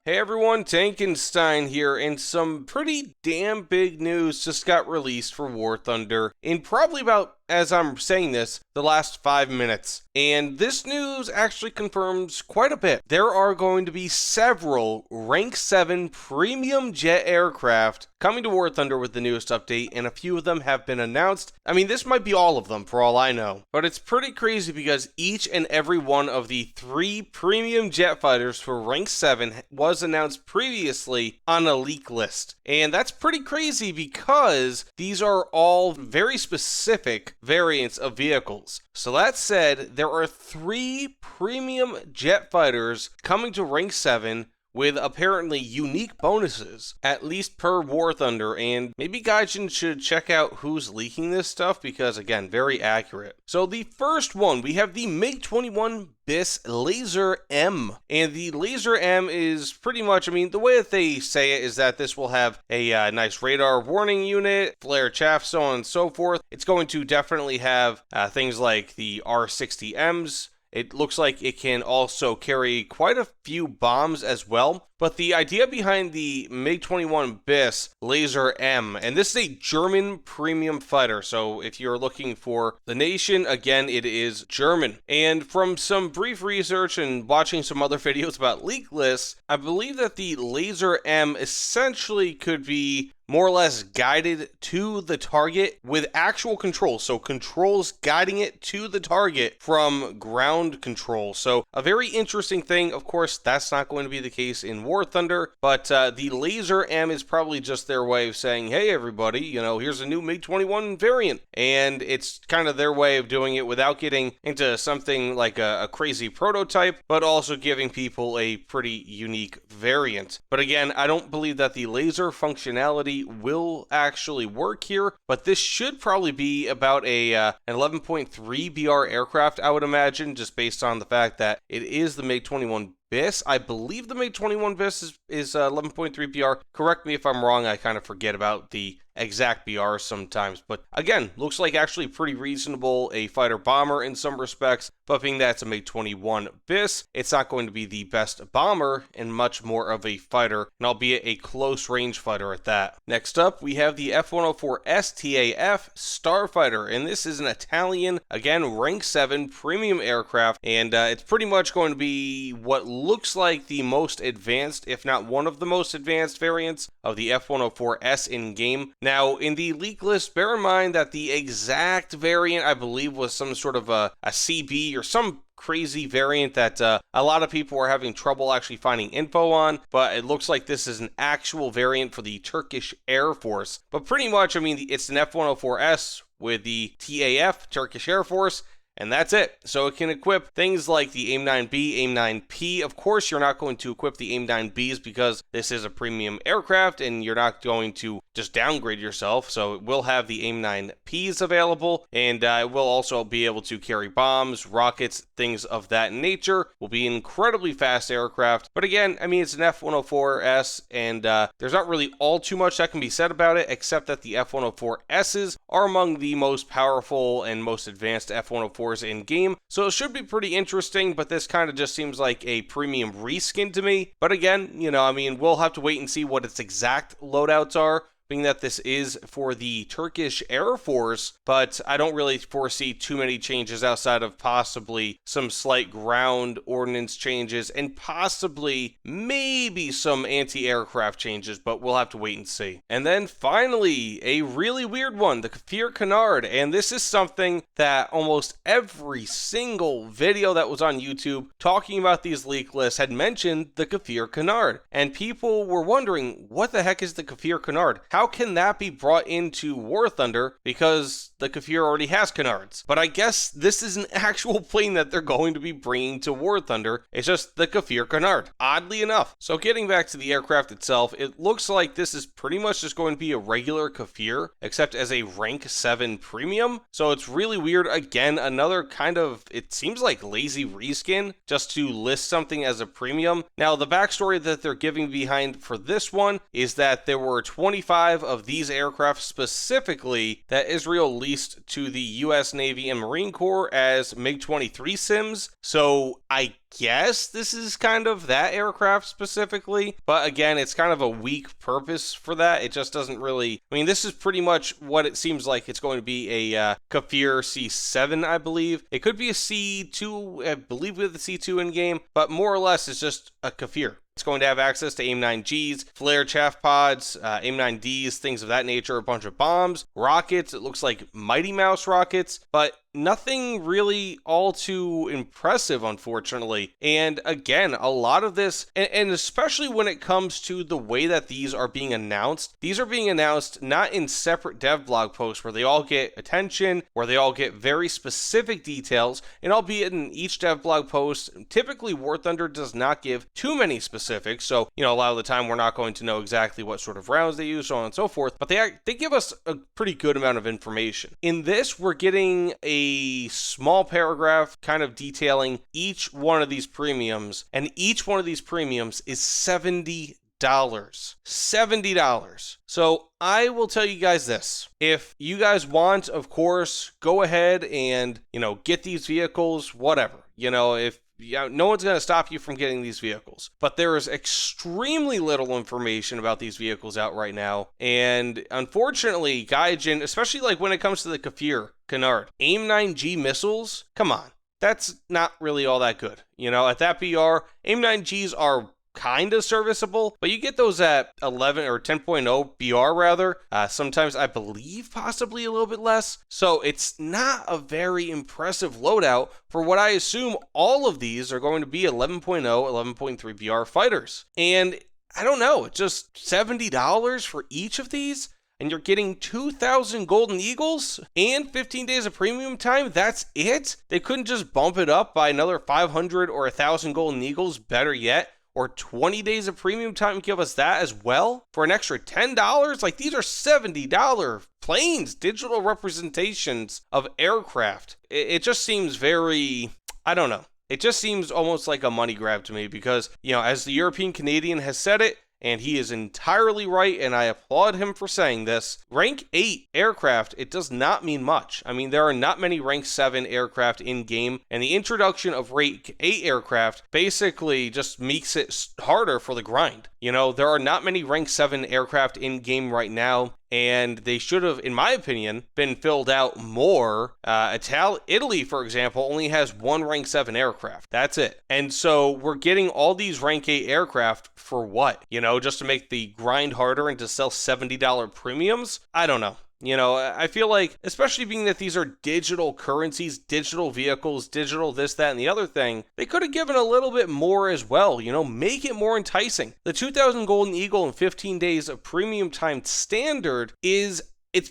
Hey everyone, Tankenstein here, and some pretty damn big news just got released for War Thunder in probably about, as I'm saying this, the last 5 minutes. And this news actually confirms quite a bit. There are going to be several Rank VII premium jet aircraft coming to War Thunder with the newest update, and a few of them have been announced. I mean, this might be all of them for all I know. But it's pretty crazy because each and every one of the 3 premium jet fighters for Rank VII was announced previously on a leak list. And that's pretty crazy because these are all very specific variants of vehicles. So that said, there are 3 premium jet fighters coming to Rank VII with apparently unique bonuses, at least per War Thunder, and maybe Gaijin should check out who's leaking this stuff because, again, very accurate. So the first one, we have the MiG-21 BIS Lazur-M, and the Lazur-M is pretty much, I mean, the way that they say it is that this will have a nice radar warning unit, flare chaff, so on and so forth. It's going to definitely have things like the R-60Ms. It looks like it can also carry quite a few bombs as well. But the idea behind the MiG-21 BIS Lazur-M, and this is a German premium fighter, so if you're looking for the nation, again, it is German. And from some brief research and watching some other videos about leak lists, I believe that the Lazur-M essentially could be more or less guided to the target with actual controls. So controls guiding it to the target from ground control. So a very interesting thing. Of course, that's not going to be the case in War Thunder, but the Lazur-M is probably just their way of saying, hey everybody, you know, here's a new MiG-21 variant. And it's kind of their way of doing it without getting into something like a crazy prototype, but also giving people a pretty unique variant. But again, I don't believe that the laser functionality will actually work here, but this should probably be about an 11.3 BR aircraft, I would imagine, just based on the fact that it is the MiG-21 BIS. I believe the MiG-21 BIS is 11.3 BR. Correct me if I'm wrong, I kind of forget about the exact BR sometimes, but again, looks like actually pretty reasonable, a fighter bomber in some respects, but being that it's a MiG-21 BIS, it's not going to be the best bomber and much more of a fighter, and albeit a close range fighter at that. Next up, we have the F-104 STAF Starfighter, and this is an Italian, again, Rank 7 premium aircraft, and it's pretty much going to be what looks like the most advanced, if not one of the most advanced variants of the F-104S in-game. Now, in the leak list, bear in mind that the exact variant, I believe, was some sort of a CB or some crazy variant that a lot of people are having trouble actually finding info on, but it looks like this is an actual variant for the Turkish Air Force. But pretty much, I mean, it's an F-104S with the TAF, Turkish Air Force, and that's it. So it can equip things like the AIM-9B, AIM-9P. Of course, you're not going to equip the AIM-9Bs because this is a premium aircraft and you're not going to just downgrade yourself. So it will have the AIM-9Ps available, and it will also be able to carry bombs, rockets, things of that nature. Will be an incredibly fast aircraft. But again, I mean, it's an F-104S, and there's not really all too much that can be said about it, except that the F-104Ss are among the most powerful and most advanced F-104s in game, so it should be pretty interesting, but this kind of just seems like a premium reskin to me. But again, you know, I mean, we'll have to wait and see what its exact loadouts are, being that this is for the Turkish Air Force, but I don't really foresee too many changes outside of possibly some slight ground ordnance changes and possibly maybe some anti-aircraft changes, but we'll have to wait and see. And then finally, a really weird one, the Kefir Canard, and this is something that almost every single video that was on YouTube talking about these leak lists had mentioned the Kefir Canard, and people were wondering, what the heck is the Kefir Canard? How can that be brought into War Thunder? Because the Kefir already has canards. But I guess this is an actual plane that they're going to be bringing to War Thunder. It's just the Kefir Canard, oddly enough. So getting back to the aircraft itself, it looks like this is pretty much just going to be a regular Kefir, except as a Rank 7 premium. So it's really weird. Again, another kind of, it seems like lazy reskin, just to list something as a premium. Now, the backstory that they're giving behind for this one is that there were 25 of these aircraft specifically that Israel leased to the US Navy and Marine Corps as MiG-23 sims. So I guess this is kind of that aircraft specifically, but again, it's kind of a weak purpose for that. It just doesn't really, I mean, this is pretty much what it seems like it's going to be, a Kefir C7, I believe. It could be a C2, I believe with the C2 in game, but more or less it's just a Kefir. It's going to have access to AIM-9Gs, flare chaff pods, AIM-9Ds, things of that nature, a bunch of bombs, rockets. It looks like Mighty Mouse rockets, but nothing really all too impressive, unfortunately. And again, a lot of this, and especially when it comes to the way that these are being announced not in separate dev blog posts where they all get attention, where they all get very specific details, and albeit in each dev blog post, typically War Thunder does not give too many specifics, so, a lot of the time we're not going to know exactly what sort of rounds they use, so on and so forth, but they give us a pretty good amount of information. In this, we're getting a small paragraph kind of detailing each one of these premiums, and each one of these premiums is $70. $70. So I will tell you guys this. If you guys want, of course, go ahead and, get these vehicles, whatever. If no one's going to stop you from getting these vehicles. But there is extremely little information about these vehicles out right now. And unfortunately, Gaijin, especially like when it comes to the Kefir Canard, AIM-9G missiles, come on. That's not really all that good. At that BR, AIM-9Gs are kind of serviceable, but you get those at 11 or 10.0 BR rather. Sometimes I believe possibly a little bit less. So it's not a very impressive loadout for what I assume all of these are going to be 11.0, 11.3 BR fighters. And I don't know, it's just $70 for each of these? And you're getting 2,000 Golden Eagles and 15 days of premium time? That's it? They couldn't just bump it up by another 500 or 1,000 Golden Eagles, better yet, or 20 days of premium time and give us that as well for an extra $10? Like, these are $70 planes, digital representations of aircraft. It just seems very, I don't know. It just seems almost like a money grab to me because, as the European Canadian has said it, and he is entirely right, and I applaud him for saying this, Rank 8 aircraft, it does not mean much. I mean, there are not many Rank 7 aircraft in-game, and the introduction of Rank 8 aircraft basically just makes it harder for the grind. There are not many Rank 7 aircraft in-game right now, and they should have, in my opinion, been filled out more. Italy, for example, only has one Rank 7 aircraft. That's it. And so we're getting all these Rank 8 aircraft for what? Just to make the grind harder and to sell $70 premiums? I don't know. I feel like, especially being that these are digital currencies, digital vehicles, digital this, that, and the other thing, they could have given a little bit more as well, make it more enticing. The 2,000 Golden Eagle and 15 days of premium time standard it's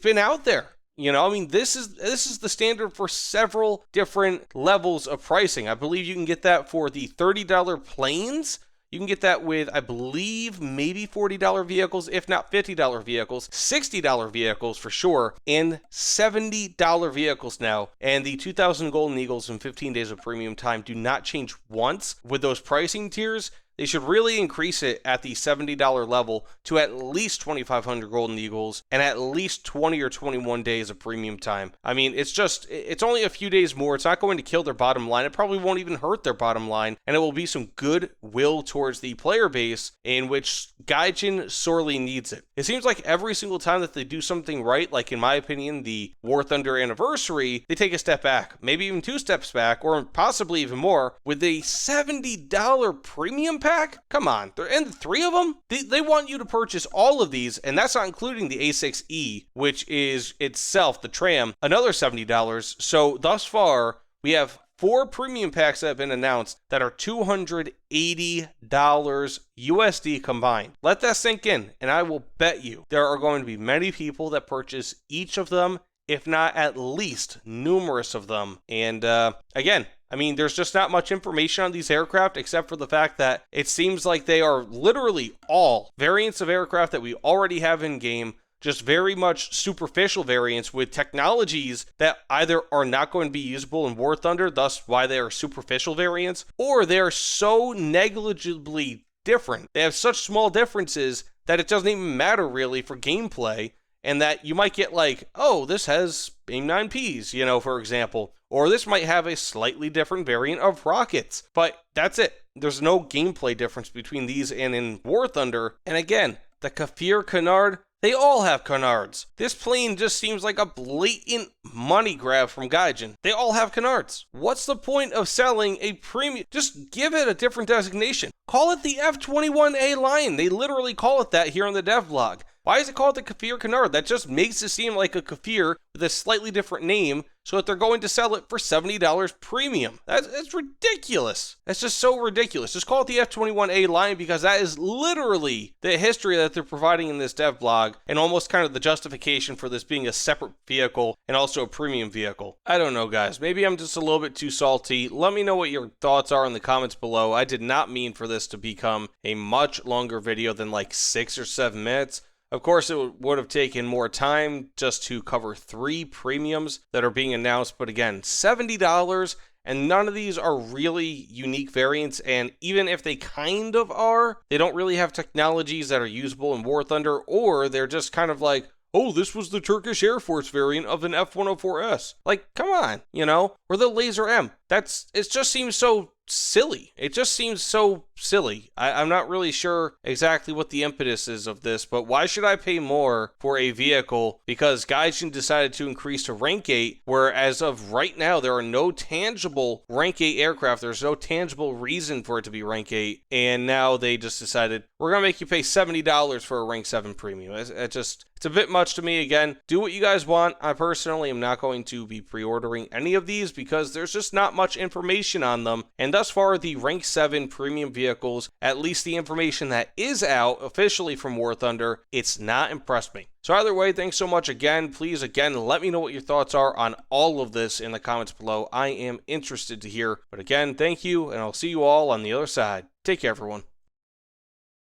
been out there. This is the standard for several different levels of pricing. I believe you can get that for the $30 planes. You can get that with, I believe, maybe $40 vehicles, if not $50 vehicles, $60 vehicles for sure, and $70 vehicles now. And the 2,000 Golden Eagles and 15 days of premium time do not change once with those pricing tiers. They should really increase it at the $70 level to at least 2,500 Golden Eagles and at least 20 or 21 days of premium time. I mean, it's only a few days more. It's not going to kill their bottom line. It probably won't even hurt their bottom line. And it will be some goodwill towards the player base in which Gaijin sorely needs it. It seems like every single time that they do something right, like in my opinion, the War Thunder anniversary, they take a step back, maybe even 2 steps back, or possibly even more, with a $70 premium pack. Come on, and 3 of them? They want you to purchase all of these, and that's not including the A6E, which is itself the tram, another $70. So thus far, we have 4 premium packs that have been announced that are $280 USD combined. Let that sink in, and I will bet you there are going to be many people that purchase each of them, if not at least numerous of them. And again, I mean, there's just not much information on these aircraft except for the fact that it seems like they are literally all variants of aircraft that we already have in game, just very much superficial variants with technologies that either are not going to be usable in War Thunder, thus why they are superficial variants, or they are so negligibly different. They have such small differences that it doesn't even matter really for gameplay. and that you might get like, oh, this has AIM-9Ps, you know, for example, or this might have a slightly different variant of rockets, but that's it. There's no gameplay difference between these and in War Thunder, and again, the Kefir canard, they all have canards. This plane just seems like a blatant money grab from Gaijin. They all have canards. What's the point of selling a premium? Just give it a different designation. Call it the F-21A Lion. They literally call it that here on the dev blog. Why is it called the Kefir canard? That just makes it seem like a Kefir with a slightly different name, so that they're going to sell it for $70 premium. That's ridiculous. That's just so ridiculous. Just call it the F-21A Lion, because that is literally the history that they're providing in this dev blog, and almost kind of the justification for this being a separate vehicle and also a premium vehicle. I don't know, guys. Maybe I'm just a little bit too salty. Let me know what your thoughts are in the comments below. I did not mean for this to become a much longer video than like 6 or 7 minutes. Of course, it would have taken more time just to cover 3 premiums that are being announced, but again, $70, and none of these are really unique variants, and even if they kind of are, they don't really have technologies that are usable in War Thunder, or they're just kind of like, oh, this was the Turkish Air Force variant of an F-104S. Like, come on, you know? Or the Lazur-M. It just seems so silly. It just seems so silly. I'm not really sure exactly what the impetus is of this, but why should I pay more for a vehicle because Gaijin decided to increase to rank 8, where as of right now, there are no tangible rank 8 aircraft. There's no tangible reason for it to be rank 8, and now they just decided, we're going to make you pay $70 for a rank 7 premium. It's a bit much to me. Again, do what you guys want. I personally am not going to be pre-ordering any of these because there's just not much information on them, and thus far the rank 7 premium vehicles, at least the information that is out officially from War Thunder, it's not impressed me. So either way, thanks so much again. Please, again, let me know what your thoughts are on all of this in the comments below. I am interested to hear. But again, thank you, and I'll see you all on the other side. Take care, everyone.